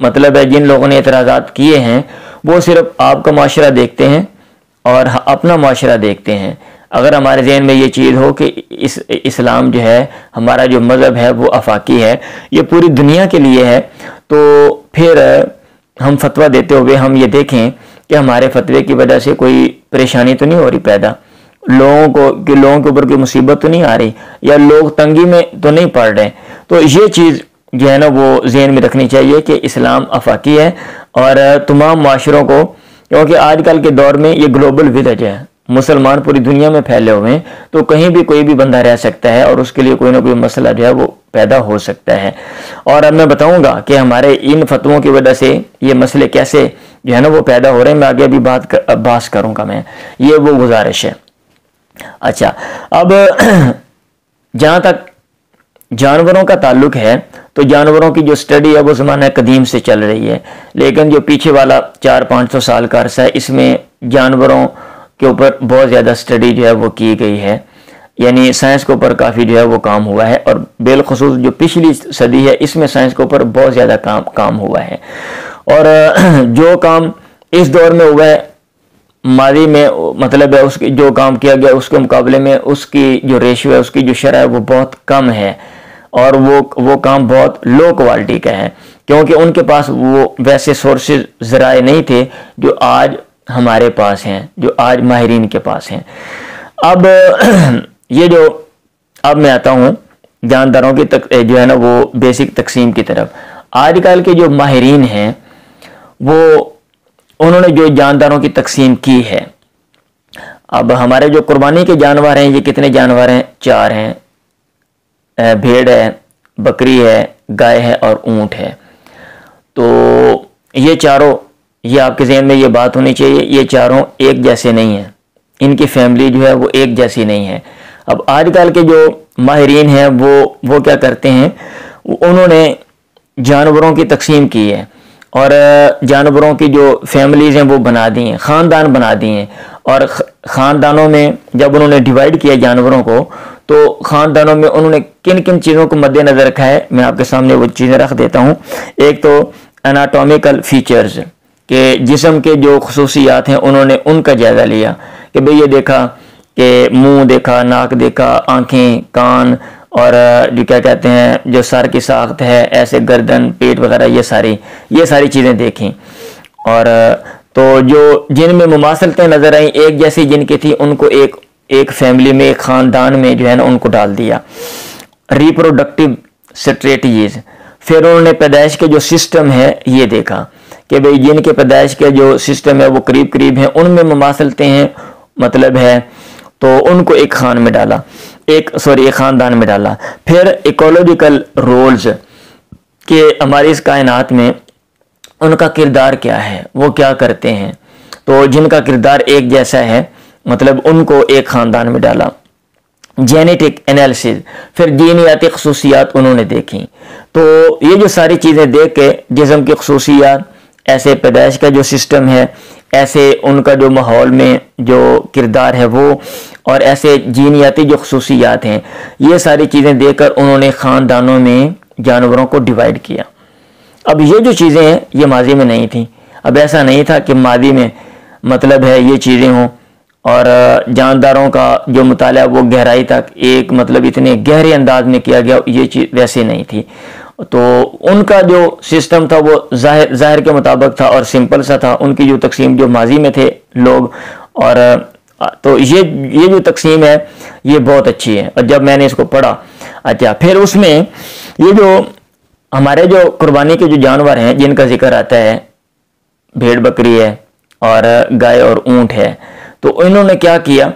مطلب ہے جن لوگوں نے اعتراضات کیے ہیں وہ صرف آپ کا معاشرہ دیکھتے ہیں اور اپنا معاشرہ دیکھتے ہیں. اگر ہمارے ذہن میں یہ چیز ہو کہ اسلام جو ہے, ہمارا جو مذہب ہے وہ آفاقی ہے, یہ پوری دنیا کے لیے ہے, تو پھر ہم فتویٰ دیتے ہوئے ہم یہ دیکھیں کہ ہمارے فتوے کی وجہ سے کوئی پریشانی تو نہیں ہو رہی پیدا, لوگوں کے اوپر کوئی مصیبت تو نہیں آ رہی, یا لوگ تنگی میں تو نہیں پڑ رہے. تو یہ چیز جو ہے نا وہ ذہن میں رکھنی چاہیے کہ اسلام آفاقی ہے اور تمام معاشروں کو, کیونکہ آج کل کے دور میں یہ گلوبل ولیج ہے, مسلمان پوری دنیا میں پھیلے ہوئے ہیں, تو کہیں بھی کوئی بھی بندہ رہ سکتا ہے اور اس کے لیے کوئی نہ کوئی مسئلہ جو ہے وہ پیدا ہو سکتا ہے. اور اب میں بتاؤں گا کہ ہمارے ان فتووں کی وجہ سے یہ مسئلے کیسے جو ہے نا وہ پیدا ہو رہے ہیں, میں آگے ابھی بات کروں گا. میں یہ وہ گزارش ہے. اچھا, اب جہاں تک جانوروں کا تعلق ہے تو جانوروں کی جو سٹڈی ہے وہ زمانہ قدیم سے چل رہی ہے, لیکن جو پیچھے والا 400-500 سال کا عرصہ ہے اس میں جانوروں کے اوپر بہت زیادہ سٹڈی جو ہے وہ کی گئی ہے, یعنی سائنس کے اوپر کافی جو ہے وہ کام ہوا ہے, اور بالخصوص جو پچھلی صدی ہے اس میں سائنس کے اوپر بہت زیادہ کام ہوا ہے. اور جو کام اس دور میں ہوا ہے ماضی میں, مطلب ہے اس کی جو کام کیا گیا اس کے مقابلے میں اس کی جو ریشو ہے, اس کی جو شرح ہے وہ بہت کم ہے, اور وہ کام بہت لو کوالٹی کا ہے, کیونکہ ان کے پاس وہ ویسے سورسز ذرائع نہیں تھے جو آج ہمارے پاس ہیں, جو آج ماہرین کے پاس ہیں. اب یہ جو اب میں آتا ہوں جانداروں کی جو ہے نا وہ بیسک تقسیم کی طرف. آج کل کے جو ماہرین ہیں وہ انہوں نے جو جانداروں کی تقسیم کی ہے, اب ہمارے جو قربانی کے جانور ہیں یہ کتنے جانور ہیں؟ 4 ہیں, بھیڑ ہے, بکری ہے, گائے ہے اور اونٹ ہے. تو یہ چاروں, یہ آپ کے ذہن میں یہ بات ہونی چاہیے, یہ چاروں ایک جیسے نہیں ہیں, ان کی فیملی جو ہے وہ ایک جیسی نہیں ہے. اب آج کل کے جو ماہرین ہیں وہ کیا کرتے ہیں, انہوں نے جانوروں کی تقسیم کی ہے اور جانوروں کی جو فیملیز ہیں وہ بنا دی ہیں, خاندان بنا دی ہیں, اور خاندانوں میں جب انہوں نے ڈیوائیڈ کیا جانوروں کو تو خاندانوں میں انہوں نے کن کن چیزوں کو مد نظر رکھا ہے, میں آپ کے سامنے وہ چیزیں رکھ دیتا ہوں. ایک تو اناٹومیکل فیچرز, کہ جسم کے جو خصوصیات ہیں انہوں نے ان کا جائزہ لیا کہ بھئی یہ دیکھا کہ منہ دیکھا, ناک دیکھا, آنکھیں, کان, اور جو کیا کہتے ہیں جو سر کی ساخت ہے, ایسے گردن, پیٹ وغیرہ, یہ ساری چیزیں دیکھیں. اور تو جو جن میں مماثلتیں نظر آئیں ایک جیسی جن کی تھی ان کو ایک فیملی میں, ایک خاندان میں جو ہے نا ان کو ڈال دیا. ریپروڈکٹیو سٹریٹجیز, پھر انہوں نے پیدائش کے جو سسٹم ہے یہ دیکھا کہ بھئی جن کے پیدائش کے جو سسٹم ہے وہ قریب ہیں, ان میں مماثلتیں ہیں مطلب ہے, تو ان کو ایک خاندان میں ڈالا. پھر ایکولوجیکل رولز, کہ ہماری اس کائنات میں ان کا کردار کیا ہے, وہ کیا کرتے ہیں, تو جن کا کردار ایک جیسا ہے مطلب ان کو ایک خاندان میں ڈالا. جینیٹک انالیسز, پھر جینیاتی خصوصیات انہوں نے دیکھی. تو یہ جو ساری چیزیں دیکھ کے جسم کی خصوصیات, ایسے پیدائش کا جو سسٹم ہے, ایسے ان کا جو ماحول میں جو کردار ہے وہ, اور ایسے جینیاتی جو خصوصیات ہیں, یہ ساری چیزیں دیکھ کر انہوں نے خاندانوں میں جانوروں کو ڈیوائیڈ کیا. اب یہ جو چیزیں ہیں یہ ماضی میں نہیں تھیں. اب ایسا نہیں تھا کہ ماضی میں مطلب ہے یہ چیزیں ہوں, اور جانداروں کا جو مطالعہ وہ گہرائی تک ایک مطلب اتنے گہرے انداز میں کیا گیا, یہ چیز ویسے نہیں تھی. تو ان کا جو سسٹم تھا وہ ظاہر کے مطابق تھا اور سمپل سا تھا, ان کی جو تقسیم جو ماضی میں تھے لوگ. اور تو یہ جو تقسیم ہے یہ بہت اچھی ہے, اور جب میں نے اس کو پڑھا, اچھا پھر اس میں یہ جو ہمارے جو قربانی کے جو جانور ہیں جن کا ذکر آتا ہے, بھیڑ بکری ہے اور گائے اور اونٹ ہے, تو انہوں نے کیا کیا,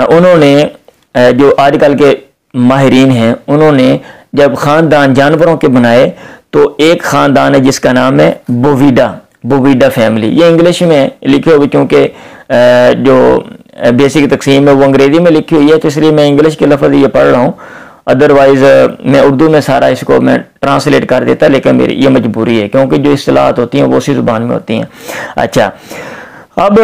انہوں نے جو آج کل کے ماہرین ہیں انہوں نے جب خاندان جانوروں کے بنائے تو ایک خاندان ہے جس کا نام ہے بوویڈا فیملی. یہ انگلش میں لکھے ہوئے, کیونکہ جو بیسک تقسیم ہے وہ انگریزی میں لکھی ہوئی ہے, تو اس لیے میں انگلش کے لفظ یہ پڑھ رہا ہوں, ادروائز میں اردو میں سارا اس کو میں ٹرانسلیٹ کر دیتا, لیکن میری یہ مجبوری ہے کیونکہ جو اصطلاحات ہوتی ہیں وہ اسی زبان میں ہوتی ہیں. اچھا, اب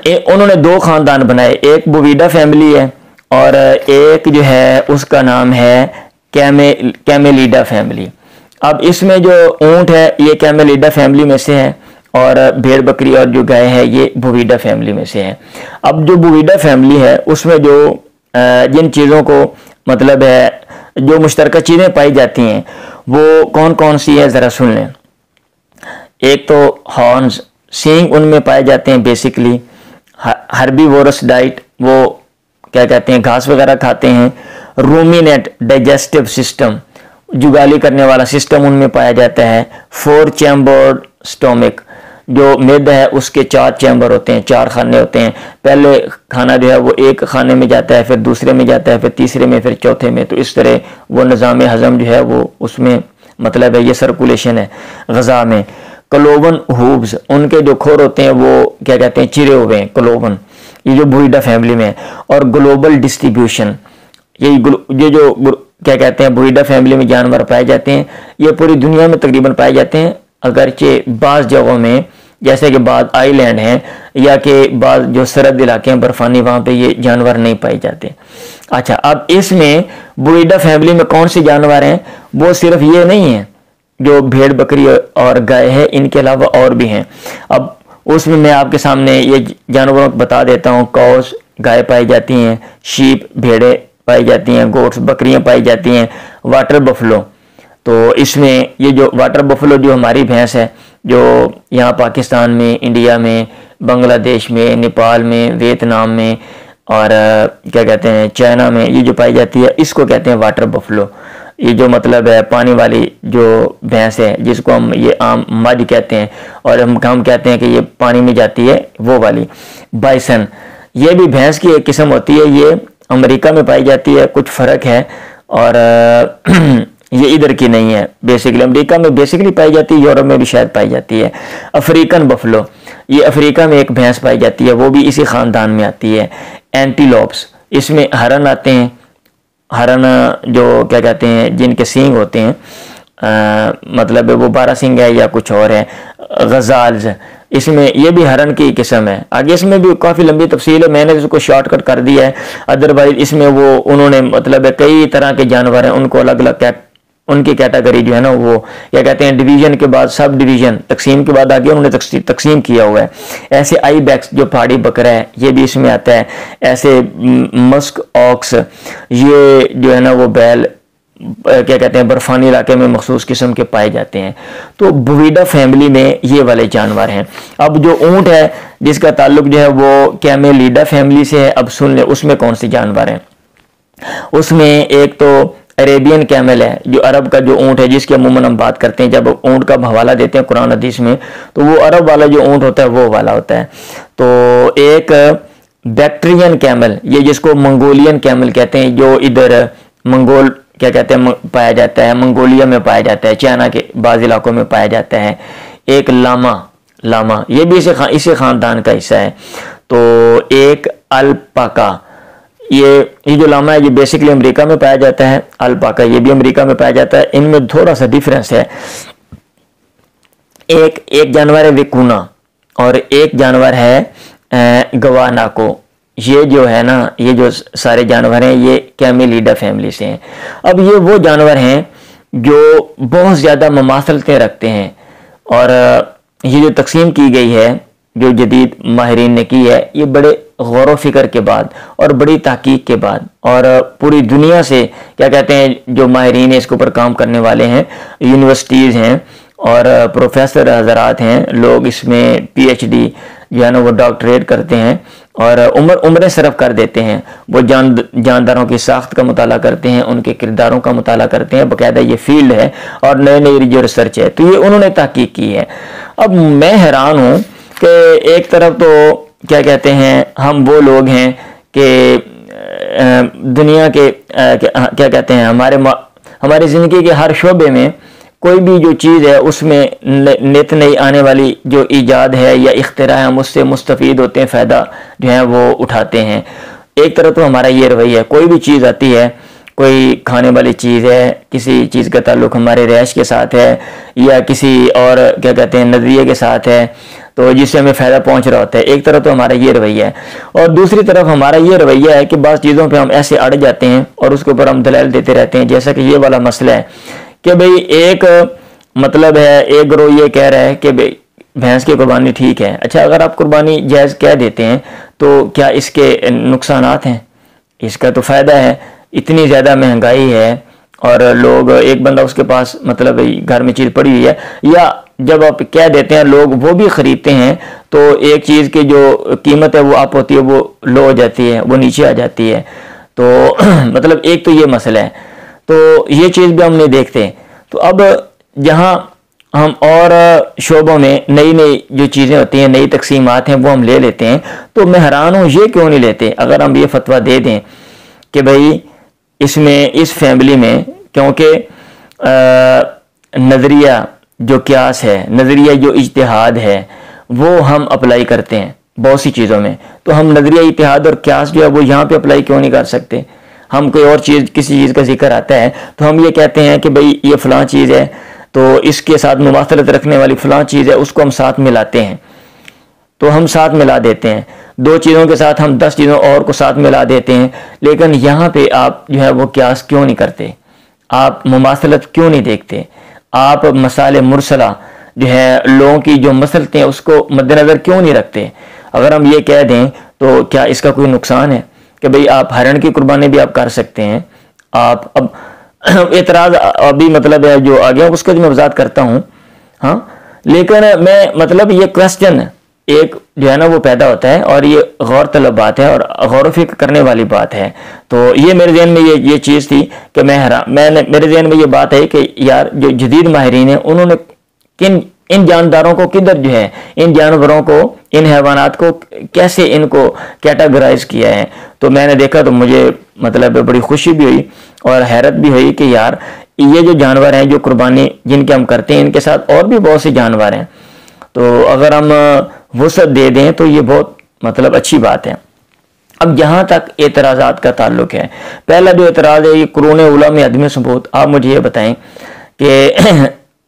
انہوں نے 2 خاندان بنائے, ایک بوویڈا فیملی ہے اور ایک جو ہے اس کا نام ہے کیمیلیڈا فیملی. اب اس میں جو اونٹ ہے یہ کیمیلیڈا فیملی میں سے ہے، اور بھیڑ بکری اور جو گائے ہے یہ بویڈا فیملی میں سے ہے۔ اب جو بویڈا فیملی ہے اس میں جو جن چیزوں کو مطلب ہے جو مشترکہ چیزیں پائی جاتی ہیں وہ کون کون سی ہیں ذرا سن لیں۔ ایک تو ہارنز، سینگ ان میں پائے جاتے ہیں بیسکلی۔ ہربی وورس ڈائٹ، وہ کیا کہتے ہیں گھاس وغیرہ کھاتے ہیں۔ رومینیٹ، ڈائجسٹو سسٹم، جگالی کرنے والا سسٹم ان میں پایا جاتا ہے۔ 4 چیمبرڈ سٹومک، جو معدہ ہے اس کے 4 چیمبر ہوتے ہیں، 4 خانے ہوتے ہیں۔ پہلے کھانا جو ہے وہ ایک خانے میں جاتا ہے، پھر دوسرے میں جاتا ہے، پھر تیسرے میں، پھر چوتھے میں، تو اس طرح وہ نظام ہضم جو ہے وہ اس میں مطلب ہے یہ سرکولیشن ہے غذا میں۔ کلوون ہوبز، ان کے جو کھور ہوتے ہیں وہ کیا کہتے ہیں چرے ہوئے ہیں، کلوون، یہ جو بویڈا فیملی میں ہے۔ اور گلوبل ڈسٹریبیوشن، یہ جو کیا کہتے ہیں بویڈا فیملی میں جانور پائے جاتے ہیں یہ پوری دنیا میں تقریباً پائے جاتے ہیں، اگرچہ بعض جگہوں میں جیسے کہ بعض آئی لینڈ ہیں یا کہ بعض جو سرد علاقے ہیں برفانی، وہاں پہ یہ جانور نہیں پائے جاتے۔ اچھا، اب اس میں بویڈا فیملی میں کون سے جانور ہیں؟ وہ صرف یہ نہیں ہیں جو بھیڑ بکری اور گائے ہے، ان کے علاوہ اور بھی ہیں۔ اب اس میں آپ کے سامنے یہ جانوروں کو بتا دیتا ہوں۔ کاؤز، گائے پائی جاتی ہیں۔ شیپ، بھیڑیں پائی جاتی ہیں۔ گوٹس، بکریاں پائی جاتی ہیں۔ واٹر بفلو، تو اس میں یہ جو واٹر بفلو جو ہماری بھینس ہے جو یہاں پاکستان میں، انڈیا میں، بنگلہ دیش میں، نیپال میں، ویتنام میں اور کیا کہتے ہیں چائنا میں یہ جو پائی جاتی ہے اس کو کہتے ہیں واٹر بفلو۔ یہ جو مطلب ہے پانی والی جو بھینس ہے جس کو ہم یہ عام مجھ کہتے ہیں اور ہم کہتے ہیں کہ یہ پانی میں جاتی ہے وہ والی۔ بائسن، یہ بھی بھینس کی ایک قسم ہوتی ہے، یہ امریکہ میں پائی جاتی ہے، کچھ فرق ہے اور یہ ادھر کی نہیں ہے بیسیکلی، امریکہ میں بیسیکلی پائی جاتی ہے، یورپ میں بھی شاید پائی جاتی ہے۔ افریقن بفلو، یہ افریقہ میں ایک بھینس پائی جاتی ہے، وہ بھی اسی خاندان میں آتی ہے۔ اینٹیلوپس، اس میں ہرن آتے ہیں، ہرن جو کیا کہتے ہیں جن کے سینگ ہوتے ہیں، مطلب وہ 12 سینگ ہے یا کچھ اور ہے۔ غزالز، اس میں یہ بھی ہرن کی قسم ہے، آگے اس میں بھی کافی لمبی تفصیل ہے، میں نے اس کو شارٹ کٹ کر دیا ہے، ادروائز اس میں وہ انہوں نے مطلب ہے کئی طرح کے جانور ہیں ان کو الگ الگ ان کی کیٹیگری جو ہے نا وہ کیا کہتے ہیں ڈویژن کے بعد سب ڈویژن، تقسیم کے بعد آگے انہوں نے تقسیم کیا ہوا ہے۔ ایسے آئی بیکس جو پہاڑی بکرا ہے یہ بھی اس میں آتا ہے۔ ایسے مسک آکس، یہ جو ہے نا وہ بیل کیا کہتے ہیں برفانی علاقے میں مخصوص قسم کے پائے جاتے ہیں۔ تو بویڈا فیملی میں یہ والے جانور ہیں۔ اب جو اونٹ ہے جس کا تعلق جو ہے وہ کیمیلیڈا فیملی سے ہے، اب سن لیں اس میں کون سے جانور ہیں۔ اس میں ایک تو عربین کیمل ہے، جو عرب کا جو اونٹ ہے جس کی عموماً ہم بات کرتے ہیں، جب اونٹ کا حوالہ دیتے ہیں قرآن حدیث میں تو وہ عرب والا جو اونٹ ہوتا ہے وہ والا ہوتا ہے۔ تو ایک بیکٹرین کیمل، یہ جس کو منگولین کیمل کہتے ہیں، جو ادھر منگول کیا کہتے ہیں پایا جاتا ہے، منگولیا میں پایا جاتا ہے، چائنا کے بعض علاقوں میں پایا جاتا ہے۔ ایک لاما، یہ بھی اسی خاندان کا حصہ ہے۔ تو ایک الپاکا، یہ جو لاما ہے یہ بیسکلی امریکہ میں پایا جاتا ہے۔ الپاکا یہ بھی امریکہ میں پایا جاتا ہے، ان میں تھوڑا سا ڈیفرنس ہے۔ ایک جانور ہے ویکونا اور ایک جانور ہے گواناکو۔ یہ جو ہے نا یہ جو سارے جانور ہیں یہ کیمیلیڈا فیملی سے ہیں۔ اب یہ وہ جانور ہیں جو بہت زیادہ مماثلتیں رکھتے ہیں، اور یہ جو تقسیم کی گئی ہے جو جدید ماہرین نے کی ہے یہ بڑے غور و فکر کے بعد اور بڑی تحقیق کے بعد، اور پوری دنیا سے کیا کہتے ہیں جو ماہرین اس کے اوپر کام کرنے والے ہیں، یونیورسٹیز ہیں اور پروفیسر حضرات ہیں، لوگ اس میں پی ایچ ڈی جو ہے نا وہ ڈاکٹریٹ کرتے ہیں اور عمریں صرف کر دیتے ہیں، وہ جانداروں کی ساخت کا مطالعہ کرتے ہیں، ان کے کرداروں کا مطالعہ کرتے ہیں، باقاعدہ یہ فیلڈ ہے اور نئی جو ریسرچ ہے تو یہ انہوں نے تحقیق کی ہے۔ اب میں حیران ہوں کہ ایک طرف تو کیا کہتے ہیں ہم وہ لوگ ہیں کہ دنیا کے کیا کہتے ہیں ہماری زندگی کے ہر شعبے میں کوئی بھی جو چیز ہے اس میں نت نئی آنے والی جو ایجاد ہے یا اختراع ہے ہم اس سے مستفید ہوتے ہیں، فائدہ جو ہے وہ اٹھاتے ہیں۔ ایک طرف تو ہمارا یہ رویہ ہے، کوئی بھی چیز آتی ہے، کوئی کھانے والی چیز ہے، کسی چیز کا تعلق ہمارے رہائش کے ساتھ ہے یا کسی اور کیا کہتے ہیں نظریے کے ساتھ ہے تو جس سے ہمیں فائدہ پہنچ رہا ہوتا ہے، ایک طرف تو ہمارا یہ رویہ ہے، اور دوسری طرف ہمارا یہ رویہ ہے کہ بعض چیزوں پہ ہم ایسے اڑ جاتے ہیں اور اس کے اوپر ہم دلائل دیتے رہتے ہیں، جیسا کہ یہ والا مسئلہ ہے کہ بھئی ایک مطلب ہے، ایک گروہ یہ کہہ رہا ہے کہ بھئی بھینس کی قربانی ٹھیک ہے. اچھا اگر آپ قربانی جائز کہہ دیتے ہیں تو کیا اس کے نقصانات ہیں؟ اس کا تو فائدہ ہے. اتنی زیادہ مہنگائی ہے اور لوگ، ایک بندہ اس کے پاس مطلب گھر میں چیز پڑی ہوئی ہے، یا جب آپ کہہ دیتے ہیں لوگ وہ بھی خریدتے ہیں تو ایک چیز کی جو قیمت ہے وہ اپ ہوتی ہے، وہ لو ہو جاتی ہے، وہ نیچے آ جاتی ہے. تو مطلب ایک تو یہ مسئلہ ہے، تو یہ چیز بھی ہم نہیں دیکھتے. تو اب جہاں ہم اور شعبوں میں نئی نئی جو چیزیں ہوتی ہیں، نئی تقسیمات ہیں، وہ ہم لے لیتے ہیں. تو میں حیران ہوں یہ کیوں نہیں لیتے. اگر ہم یہ فتویٰ دے دیں کہ بھئی اس میں، اس فیملی میں، کیونکہ نظریہ جو قیاس ہے، نظریہ جو اجتہاد ہے، وہ ہم اپلائی کرتے ہیں بہت سی چیزوں میں. تو ہم نظریہ اجتہاد اور قیاس جو ہے وہ یہاں پہ اپلائی کیوں نہیں کر سکتے؟ ہم کوئی اور چیز، کسی چیز کا ذکر آتا ہے تو ہم یہ کہتے ہیں کہ بھئی یہ فلاں چیز ہے، تو اس کے ساتھ مماثلت رکھنے والی فلاں چیز ہے، اس کو ہم ساتھ ملاتے ہیں. تو ہم ساتھ ملا دیتے ہیں 2 چیزوں کے ساتھ، ہم 10 چیزوں اور کو ساتھ ملا دیتے ہیں. لیکن یہاں پہ آپ جو ہے وہ قیاس کیوں نہیں کرتے؟ آپ مماثلت کیوں نہیں دیکھتے؟ آپ مسائل مرسلہ جو ہے، لوگوں کی جو مسلطیں اس کو مد نظر کیوں نہیں رکھتے؟ اگر ہم یہ کہہ دیں تو کیا اس کا کوئی نقصان ہے کہ بھئی آپ ہرن کی قربانی بھی آپ کر سکتے ہیں؟ آپ اب اعتراض ابھی مطلب ہے جو آ گیا اس کو جو میں وضاحت کرتا ہوں. ہاں لیکن میں مطلب یہ کوسچن ایک جو ہے نا وہ پیدا ہوتا ہے، اور یہ غور طلب بات ہے اور غور و فکر کرنے والی بات ہے. تو یہ میرے ذہن میں یہ چیز تھی کہ میرے ذہن میں یہ بات ہے کہ یار جو جدید ماہرین ہیں انہوں نے ان جانداروں کو کدھر جو ہے، ان جانوروں کو، ان حیوانات کو کیسے ان کو کیٹاگرائز کیا ہے. تو میں نے دیکھا تو مجھے مطلب بڑی خوشی بھی ہوئی اور حیرت بھی ہوئی کہ یار یہ جو جانور ہیں جو قربانی جن کے ہم کرتے ہیں، ان کے ساتھ اور بھی بہت سے جانور ہیں. تو اگر ہم وسعت دے دیں تو یہ بہت مطلب اچھی بات ہے. اب جہاں تک اعتراضات کا تعلق ہے، پہلا جو اعتراض ہے یہ قرون اولیٰ میں عدم ثبوت. آپ مجھے یہ بتائیں کہ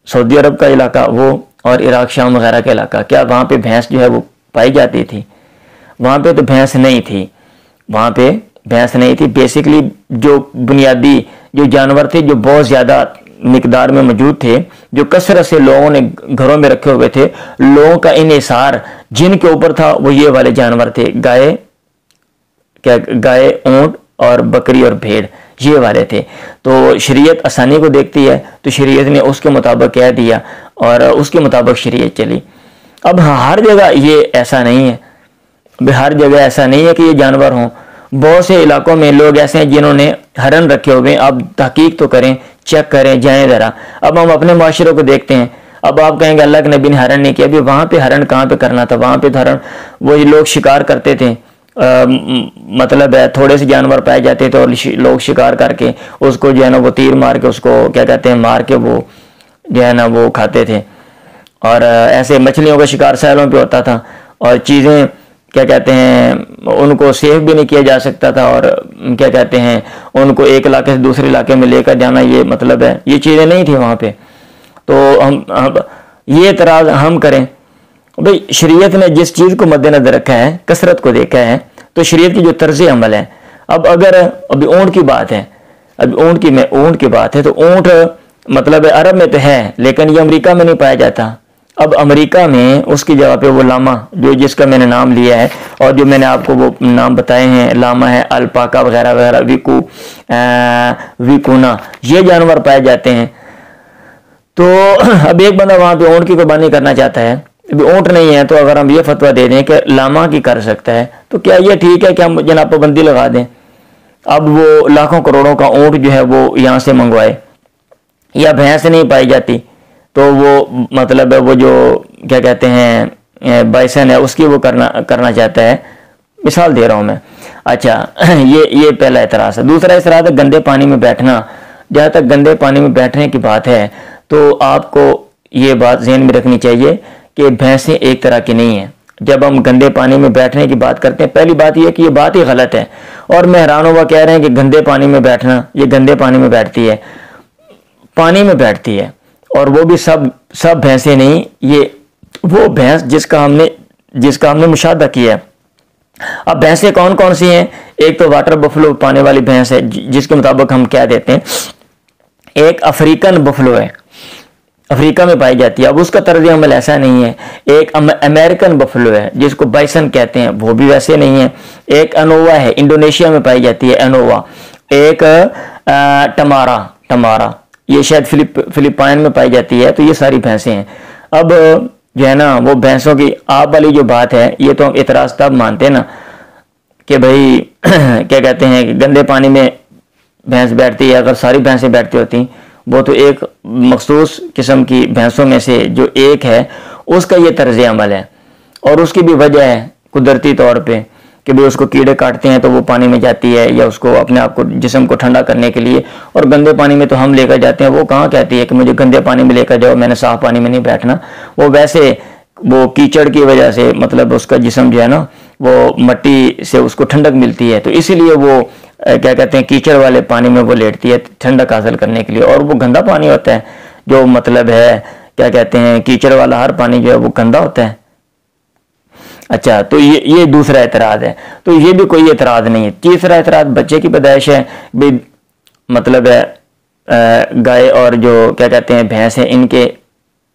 سعودی عرب کا علاقہ وہ اور عراق شام وغیرہ کا علاقہ، کیا وہاں پہ بھینس جو ہے وہ پائی جاتی تھی؟ وہاں پہ تو بھینس نہیں تھی، وہاں پہ بھینس نہیں تھی. بیسیکلی جو بنیادی جو جانور تھے جو بہت زیادہ مقدار میں موجود تھے، جو کثرت سے لوگوں نے گھروں میں رکھے ہوئے تھے، لوگوں کا انحصار جن کے اوپر تھا وہ یہ والے جانور تھے، گائے، اونٹ اور بکری اور بھیڑ، یہ والے تھے. تو شریعت آسانی کو دیکھتی ہے تو شریعت نے اس کے مطابق کہہ دیا اور اس کے مطابق شریعت چلی. اب ہر جگہ یہ ایسا نہیں ہے، ہر جگہ ایسا نہیں ہے کہ یہ جانور ہوں. بہت سے علاقوں میں لوگ ایسے ہیں جنہوں نے ہرن رکھے ہوئے ہیں. آپ تحقیق تو کریں، چیک کریں، جائیں ذرا. اب ہم اپنے معاشرے کو دیکھتے ہیں. اب آپ کہیں گے اللہ کے نبی نے ہرن نہیں کیا. ابھی وہاں پہ ہرن کہاں پہ کرنا تھا؟ وہاں پہ ہرن وہی لوگ شکار کرتے تھے. مطلب ہے تھوڑے سے جانور پائے جاتے تھے اور لوگ شکار کر کے اس کو جو ہے نا وہ تیر مار کے اس کو کیا کہتے ہیں مار کے وہ جو ہے نا وہ کھاتے تھے. اور ایسے مچھلیوں کا شکار سیلوں پہ ہوتا تھا اور چیزیں کیا کہتے ہیں ان کو سیف بھی نہیں کیا جا سکتا تھا، اور کیا کہتے ہیں ان کو ایک علاقے سے دوسرے علاقے میں لے کر جانا، یہ مطلب ہے یہ چیزیں نہیں تھی وہاں پہ. تو ہم یہ اعتراض ہم کریں بھئی کی نے جس چیز کو مد نظر رکھا ہے، کثرت کو دیکھا ہے، تو شریعت کی جو طرز عمل ہے. اب اگر ابھی اونٹ کی بات ہے، ابھی اونٹ کی بات ہے، تو اونٹ مطلب عرب میں تو ہے لیکن یہ امریکہ میں نہیں پایا جاتا. اب امریکہ میں اس کی جگہ پہ وہ لاما جو جس کا میں نے نام لیا ہے اور جو میں نے آپ کو وہ نام بتائے ہیں، لاما ہے، الپاکا وغیرہ وغیرہ، ویکونا، یہ جانور پائے جاتے ہیں. تو اب ایک بندہ وہاں پہ اونٹ کی قربانی کرنا چاہتا ہے، ابھی اونٹ نہیں ہے، تو اگر ہم یہ فتویٰ دے دیں کہ لاما کی کر سکتا ہے تو کیا یہ ٹھیک ہے کہ ہم جناب پابندی لگا دیں؟ اب وہ لاکھوں کروڑوں کا اونٹ جو ہے وہ یہاں سے منگوائے، یا بھینس نہیں پائی جاتی تو وہ مطلب ہے وہ جو کیا کہتے ہیں بائسن ہے اس کی وہ کرنا چاہتا ہے. مثال دے رہا ہوں میں. اچھا یہ پہلا اعتراض ہے. دوسرا اعتراض ہے گندے پانی میں بیٹھنا. جہاں تک گندے پانی میں بیٹھنے کی بات ہے تو آپ کو یہ بات ذہن میں رکھنی چاہیے کہ بھینسیں ایک طرح کی نہیں ہیں. جب ہم گندے پانی میں بیٹھنے کی بات کرتے ہیں، پہلی بات یہ ہے کہ یہ بات ہی غلط ہے، اور میں حیران ہوا کہہ رہے ہیں کہ گندے پانی میں بیٹھنا، یہ گندے پانی میں بیٹھتی ہے، پانی میں بیٹھتی ہے، اور وہ بھی سب بھینسیں نہیں. یہ وہ بھینس جس کا ہم نے مشاہدہ کیا ہے. اب بھینسیں کون کون سی ہیں؟ ایک تو واٹر بفلو، پانی والی بھینس ہے، جس کے مطابق ہم کہہ دیتے ہیں ایک افریقن بفلو ہے، افریقہ میں پائی جاتی ہے، اب اس کا طرز عمل ایسا نہیں ہے۔ ایک امریکن بفلو ہے جس کو بائسن کہتے ہیں، وہ بھی ویسے نہیں ہے۔ ایک انووا ہے، انڈونیشیا میں پائی جاتی ہے انووا۔ ایک ٹمارا یہ شاید فلپائن میں پائی جاتی ہے۔ تو یہ ساری بھینسیں ہیں۔ اب جو ہے نا وہ بھینسوں کی آب والی جو بات ہے، یہ تو ہم اعتراض تب مانتے ہیں نا کہ بھائی کیا کہتے ہیں کہ گندے پانی میں بھینس بیٹھتی ہے، اگر ساری بھینسیں بیٹھتی ہوتی، وہ تو ایک مخصوص قسم کی بھینسوں میں سے جو ایک ہے اس کا یہ طرز عمل ہے، اور اس کی بھی وجہ ہے قدرتی طور پہ کہ بھی اس کو کیڑے کاٹتے ہیں تو وہ پانی میں جاتی ہے، یا اس کو اپنے آپ کو جسم کو ٹھنڈا کرنے کے لیے۔ اور گندے پانی میں تو ہم لے کر جاتے ہیں، وہ کہاں کہتی ہے کہ مجھے گندے پانی میں لے کر جاؤ، میں نے صاف پانی میں نہیں بیٹھنا۔ وہ ویسے وہ کیچڑ کی وجہ سے مطلب اس کا جسم جو ہے نا وہ مٹی سے اس کو ٹھنڈک ملتی ہے، تو اسی لیے وہ کیا کہتے ہیں کیچڑ والے پانی میں وہ لیٹتی ہے ٹھنڈک حاصل کرنے کے لیے۔ اور وہ گندا پانی ہوتا ہے جو مطلب ہے کیا کہتے ہیں کیچڑ والا ہر پانی جو ہے وہ گندا ہوتا ہے۔ اچھا، تو یہ دوسرا اعتراض ہے۔ تو یہ بھی کوئی اعتراض نہیں ہے۔ تیسرا اعتراض بچے کی پیدائش ہے، بھی مطلب ہے گائے اور جو کیا کہتے ہیں بھینس ہیں، ان کے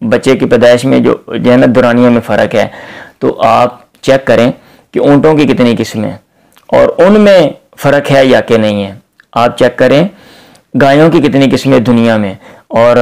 بچے کی پیدائش میں جو ہے نا دورانیوں میں فرق ہے۔ تو آپ چیک کریں کہ اونٹوں کی کتنی قسمیں اور ان میں فرق ہے یا کہ نہیں ہے۔ آپ چیک کریں گایوں کی کتنی قسمیں دنیا میں، اور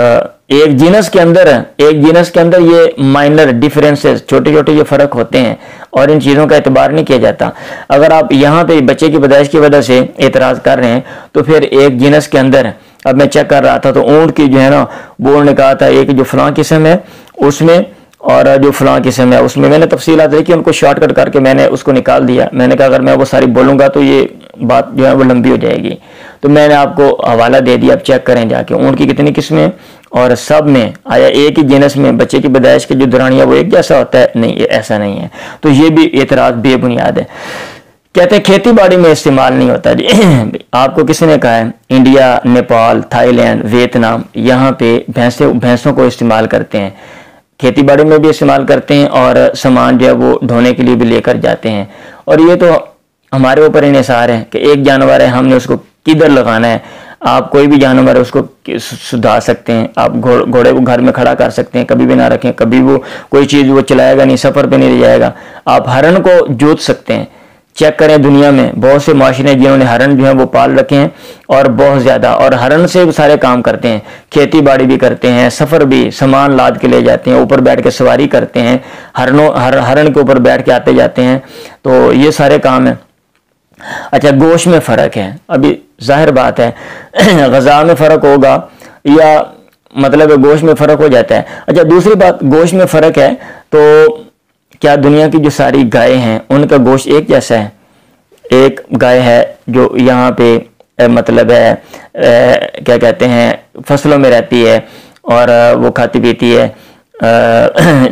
ایک جینس کے اندر یہ مائنر ڈیفرنسز، چھوٹے چھوٹے یہ فرق ہوتے ہیں، اور ان چیزوں کا اعتبار نہیں کیا جاتا۔ اگر آپ یہاں پہ بچے کی پیدائش کی وجہ سے اعتراض کر رہے ہیں تو پھر ایک جینس کے اندر، اب میں چیک کر رہا تھا تو اونٹ کی جو ہے نا وہ انہوں نے کہا تھا ایک جو فلاں قسم ہے اس میں، اور جو فلاں قسم ہے اس میں نے تفصیلات دیکھی، ان کو شارٹ کٹ کر کے میں نے اس کو نکال دیا۔ میں نے کہا اگر میں وہ ساری بولوں گا تو یہ بات جو ہے وہ لمبی ہو جائے گی، تو میں نے آپ کو حوالہ دے دیا، اب چیک کریں جا کے اونٹ کی کتنی قسمیں، اور سب میں آیا ایک ہی جنس میں بچے کی پیدائش کے جو دوران ہے وہ ایک جیسا ہوتا ہے؟ نہیں، ایسا نہیں ہے۔ تو یہ بھی اعتراض بے بنیاد ہے۔ کہتے ہیں کھیتی باڑی میں استعمال نہیں ہوتا۔ جی آپ کو کسی نے کہا ہے India, Nepal, Thailand, Vietnam, یہاں پہ بھینسوں کو استعمال کرتے ہیں، کھیتی باڑی میں بھی استعمال کرتے ہیں، اور سامان جو ہے وہ ڈھونے کے لیے بھی لے کر جاتے ہیں۔ اور یہ تو ہمارے اوپر انحصار ہے کہ ایک جانور ہے، ہم نے اس کو کدھر لگانا ہے۔ آپ کوئی بھی جانور ہے اس کو سدھا سکتے ہیں، آپ گھوڑے کو گھر میں کھڑا کر سکتے ہیں، کبھی بھی نہ رکھیں، کبھی وہ کوئی چیز وہ چلائے گا نہیں، سفر پہ نہیں لے جائے گا۔ آپ ہرن کو جوت سکتے ہیں، چیک کریں دنیا میں بہت سے معاشرے ہیں جنہوں نے ہرن جو ہیں وہ پال رکھے ہیں، اور بہت زیادہ، اور ہرن سے سارے کام کرتے ہیں، کھیتی باڑی بھی کرتے ہیں، سفر بھی، سامان لاد کے لے جاتے ہیں، اوپر بیٹھ کے سواری کرتے ہیں، ہرن کے اوپر بیٹھ کے آتے جاتے ہیں، تو یہ سارے کام ہیں۔ اچھا، گوشت میں فرق ہے، ابھی ظاہر بات ہے غذا میں فرق ہوگا یا مطلب گوشت میں فرق ہو جاتا ہے۔ اچھا، دوسری بات گوشت میں فرق ہے تو کیا دنیا کی جو ساری گائے ہیں ان کا گوشت ایک جیسا ہے؟ ایک گائے ہے جو یہاں پہ مطلب ہے کیا کہتے ہیں فصلوں میں رہتی ہے اور وہ کھاتی پیتی ہے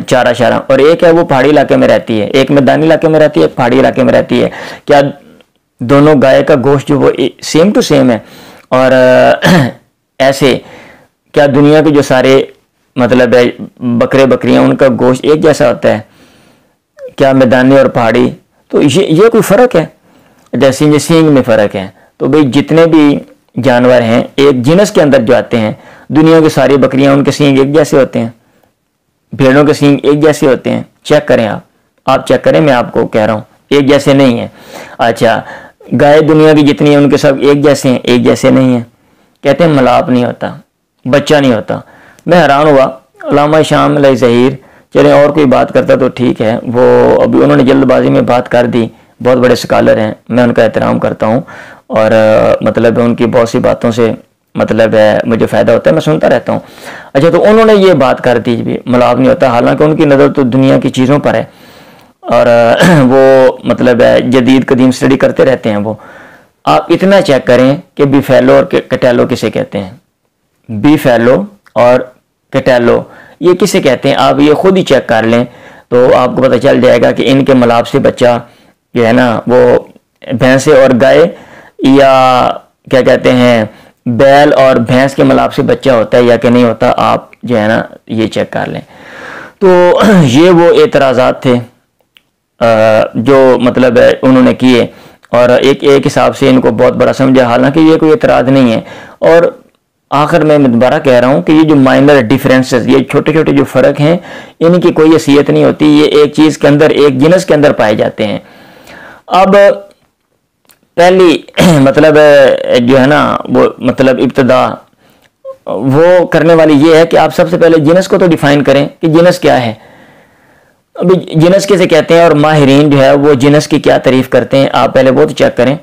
چارہ شارہ، اور ایک ہے وہ پہاڑی علاقے میں رہتی ہے، ایک میدانی علاقے میں رہتی ہے، ایک پہاڑی علاقے میں رہتی ہے۔ کیا دونوں گائے کا گوشت جو وہ سیم ٹو سیم ہے؟ اور ایسے کیا دنیا کے جو سارے مطلب ہے بکرے بکریاں ان کا گوشت ایک جیسا ہوتا ہے؟ کیا میدانی اور پہاڑی؟ تو یہ کوئی فرق ہے؟ جیسے سینگ میں فرق ہے، تو بھئی جتنے بھی جانور ہیں ایک جنس کے اندر جو آتے ہیں، دنیا کی ساری بکریاں ان کے سینگ ایک جیسے ہوتے ہیں، بھیڑوں کے سینگ ایک جیسے ہوتے ہیں؟ چیک کریں، آپ چیک کریں، میں آپ کو کہہ رہا ہوں ایک جیسے نہیں ہیں۔ اچھا، گائے دنیا کی جتنی ہیں ان کے سب ایک جیسے ہیں؟ ایک جیسے نہیں ہیں۔ کہتے ہیں ملاپ نہیں ہوتا، بچہ نہیں ہوتا۔ میں حیران ہوا، علامہ شام علیہ ظہیر، چلیں اور کوئی بات کرتا تو ٹھیک ہے، وہ ابھی انہوں نے جلد بازی میں بات کر دی، بہت بڑے اسکالر ہیں، میں ان کا احترام کرتا ہوں، اور مطلب ان کی بہت سی باتوں سے مطلب ہے مجھے فائدہ ہوتا ہے، میں سنتا رہتا ہوں۔ اچھا، تو انہوں نے یہ بات کر دی بھی ملاپ نہیں ہوتا، حالانکہ ان کی نظر تو دنیا کی چیزوں پر ہے، اور وہ مطلب ہے جدید قدیم اسٹڈی کرتے رہتے ہیں وہ۔ آپ اتنا چیک کریں کہ بیفیلو اور کٹیلو کسے کہتے ہیں، بیفیلو اور کٹیلو یہ کسے کہتے ہیں؟ آپ یہ خود ہی چیک کر لیں تو آپ کو پتہ چل جائے گا کہ ان کے ملاپ سے بچہ جو ہے نا وہ بھینسے اور گائے، یا کیا کہتے ہیں بیل اور بھینس کے ملاپ سے بچہ ہوتا ہے یا کہ نہیں ہوتا، آپ جو ہے نا یہ چیک کر لیں۔ تو یہ وہ اعتراضات تھے جو مطلب ہے انہوں نے کیے، اور ایک حساب سے ان کو بہت بڑا سمجھا، حالانکہ یہ کوئی اعتراض نہیں ہے۔ اور آخر میں دوبارہ کہہ رہا ہوں کہ یہ جو مائنر ڈیفرنسز، یہ چھوٹے چھوٹے جو فرق ہیں، ان کی کوئی حیثیت نہیں ہوتی، یہ ایک چیز کے اندر، ایک جنس کے اندر پائے جاتے ہیں۔ اب پہلی مطلب جو ہے نا وہ مطلب ابتدا وہ کرنے والی یہ ہے کہ آپ سب سے پہلے جنس کو تو ڈیفائن کریں کہ جنس کیا ہے۔ ابھی جنس کسے کہتے ہیں اور ماہرین جو ہے وہ جنس کی کیا تعریف کرتے ہیں، آپ پہلے وہ تو چیک کریں۔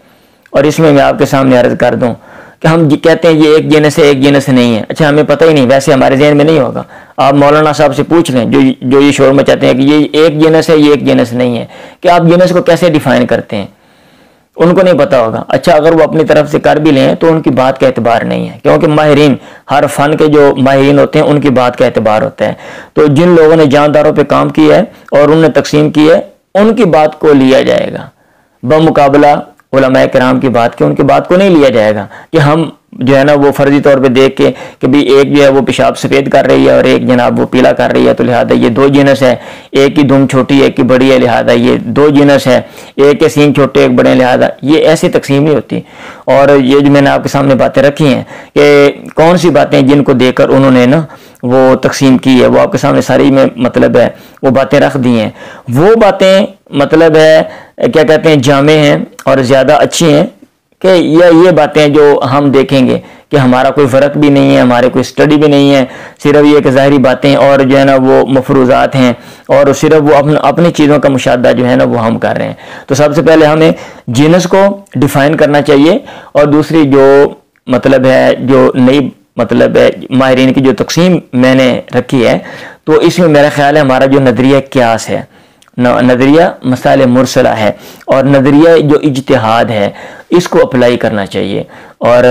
اور اس میں آپ کے سامنے عرض کر دوں کہ ہم کہتے ہیں یہ ایک جنس ہے، ایک جنس نہیں ہے، اچھا ہمیں پتہ ہی نہیں، ویسے ہمارے ذہن میں نہیں ہوگا۔ آپ مولانا صاحب سے پوچھ لیں جو یہ شور مچاتے ہیں کہ یہ ایک جنس ہے، یہ ایک جنس نہیں ہے، کہ آپ جنس کو کیسے ڈیفائن کرتے ہیں، ان کو نہیں پتا ہوگا۔ اچھا اگر وہ اپنی طرف سے کر بھی لیں تو ان کی بات کا اعتبار نہیں ہے، کیونکہ ماہرین، ہر فن کے جو ماہرین ہوتے ہیں ان کی بات کا اعتبار ہوتا ہے۔ تو جن لوگوں نے جانداروں پہ کام کیا ہے اور انہوں نے تقسیم کی ہے، ان کی بات کو لیا جائے گا، بمقابلہ علماء کرام کی بات کے ان کی بات کو نہیں لیا جائے گا کہ ہم جو ہے نا وہ فرضی طور پہ دیکھ کے کہ بھی ایک جو ہے وہ پیشاب سفید کر رہی ہے اور ایک جناب وہ پیلا کر رہی ہے تو لہذا یہ دو جنس ہے، ایک کی دم چھوٹی ایک کی بڑی ہے لہذا یہ دو جنس ہے، ایک کے سینگ چھوٹے ایک بڑے لہذا، یہ ایسی تقسیم نہیں ہوتی۔ اور یہ جو میں نے آپ کے سامنے باتیں رکھی ہیں کہ کون سی باتیں جن کو دیکھ کر انہوں نے نا وہ تقسیم کی ہے، وہ آپ کے سامنے ساری میں مطلب ہے وہ باتیں رکھ دی ہیں۔ وہ باتیں مطلب ہے کیا کہتے ہیں جامع ہیں اور زیادہ اچھی ہیں کہ یہ باتیں جو ہم دیکھیں گے کہ ہمارا کوئی فرق بھی نہیں ہے، ہمارے کوئی اسٹڈی بھی نہیں ہے، صرف یہ کہ ظاہری باتیں اور جو ہے نا وہ مفروضات ہیں اور صرف وہ اپنی چیزوں کا مشاہدہ جو ہے نا وہ ہم کر رہے ہیں۔ تو سب سے پہلے ہمیں جنس کو ڈیفائن کرنا چاہیے، اور دوسری جو مطلب ہے جو نئی مطلب ہے ماہرین کی جو تقسیم میں نے رکھی ہے، تو اس میں میرا خیال ہے ہمارا جو نظریہ قیاس ہے، نظریہ مسائل مرسلہ ہے، اور نظریہ جو اجتہاد ہے اس کو اپلائی کرنا چاہیے۔ اور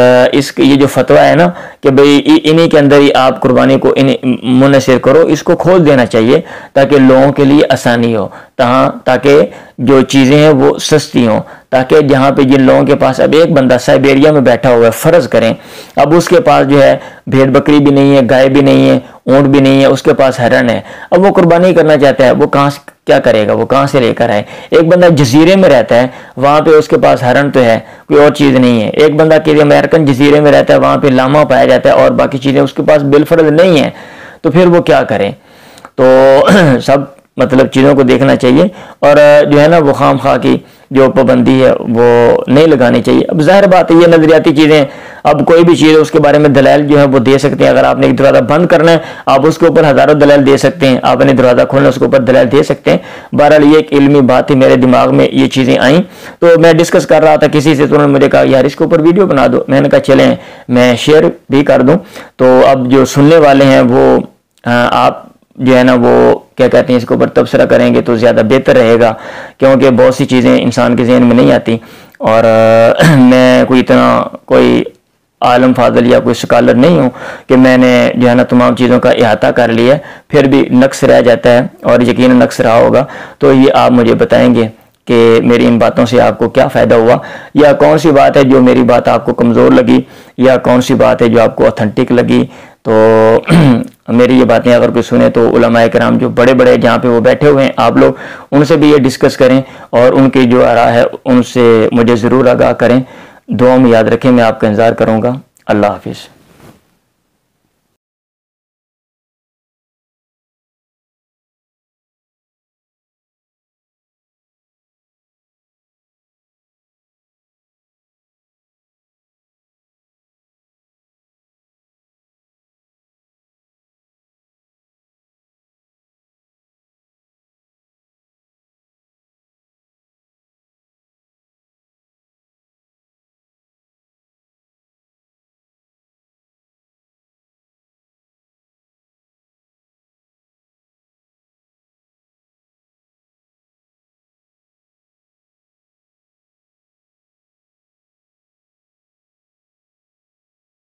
یہ جو فتویٰ ہے نا کہ بھئی انہی کے اندر ہی آپ قربانی کو منحصر کرو، اس کو کھول دینا چاہیے تاکہ لوگوں کے لیے آسانی ہو، تاکہ جو چیزیں ہیں وہ سستی ہوں، تاکہ جہاں پہ جن لوگوں کے پاس اب ایک بندہ سائبیریا میں بیٹھا ہوا ہے، فرض کریں اب اس کے پاس جو ہے بھیڑ بکری بھی نہیں ہے، گائے بھی نہیں ہے، اونٹ بھی نہیں ہے، اس کے پاس ہرن ہے، اب وہ قربانی کرنا چاہتا ہے، وہ کیا کرے گا، وہ کہاں سے لے کر آئے؟ ایک بندہ جزیرے میں رہتا ہے، وہاں پہ اس کے پاس ہرن تو ہے، کوئی اور چیز نہیں ہے۔ ایک بندہ کہ امریکن جزیرے میں رہتا ہے، وہاں پہ لاما پایا جاتا ہے اور باقی چیزیں اس کے پاس بالفرض نہیں ہیں، تو پھر وہ کیا کرے؟ تو سب مطلب چیزوں کو دیکھنا چاہیے، اور جو ہے نا وہ خام خواہ کی جو پابندی ہے وہ نہیں لگانی چاہیے۔ اب ظاہر بات ہے یہ نظریاتی چیزیں، اب کوئی بھی چیز اس کے بارے میں دلائل جو ہے وہ دے سکتے ہیں۔ اگر آپ نے ایک دروازہ بند کرنا ہے آپ اس کے اوپر ہزاروں دلائل دے سکتے ہیں، آپ نے دروازہ کھولنا ہے اس کے اوپر دلائل دے سکتے ہیں۔ بہرحال یہ ایک علمی بات تھی، میرے دماغ میں یہ چیزیں آئیں تو میں ڈسکس کر رہا تھا کسی سے، تو انہوں نے مجھے کہا یار اس کے اوپر ویڈیو بنا دو، میں نے کہا چلیں میں شیئر بھی کر دوں۔ تو اب جو سننے والے ہیں وہ آپ جو ہے نا وہ کیا کہتے ہیں اس کے اوپر تبصرہ کریں گے تو زیادہ بہتر رہے گا، کیونکہ بہت سی چیزیں انسان کے ذہن میں نہیں آتی، اور میں کوئی اتنا کوئی عالم فاضل یا کوئی سکالر نہیں ہوں کہ میں نے جو ہے نا تمام چیزوں کا احاطہ کر لیا ہے، پھر بھی نقص رہ جاتا ہے، اور یقیناً نقص رہا ہوگا۔ تو یہ آپ مجھے بتائیں گے کہ میری ان باتوں سے آپ کو کیا فائدہ ہوا، یا کون سی بات ہے جو میری بات آپ کو کمزور لگی، یا کون سی بات ہے جو آپ کو اوتھینٹک لگی۔ تو میری یہ باتیں اگر کوئی سنے تو علماء کرام جو بڑے بڑے جہاں پہ وہ بیٹھے ہوئے ہیں آپ لوگ ان سے بھی یہ ڈسکس کریں، اور ان کی جو آراء ہے ان سے مجھے ضرور آگاہ کریں۔ دعاؤں میں یاد رکھیں، میں آپ کا انتظار کروں گا۔ اللہ حافظ۔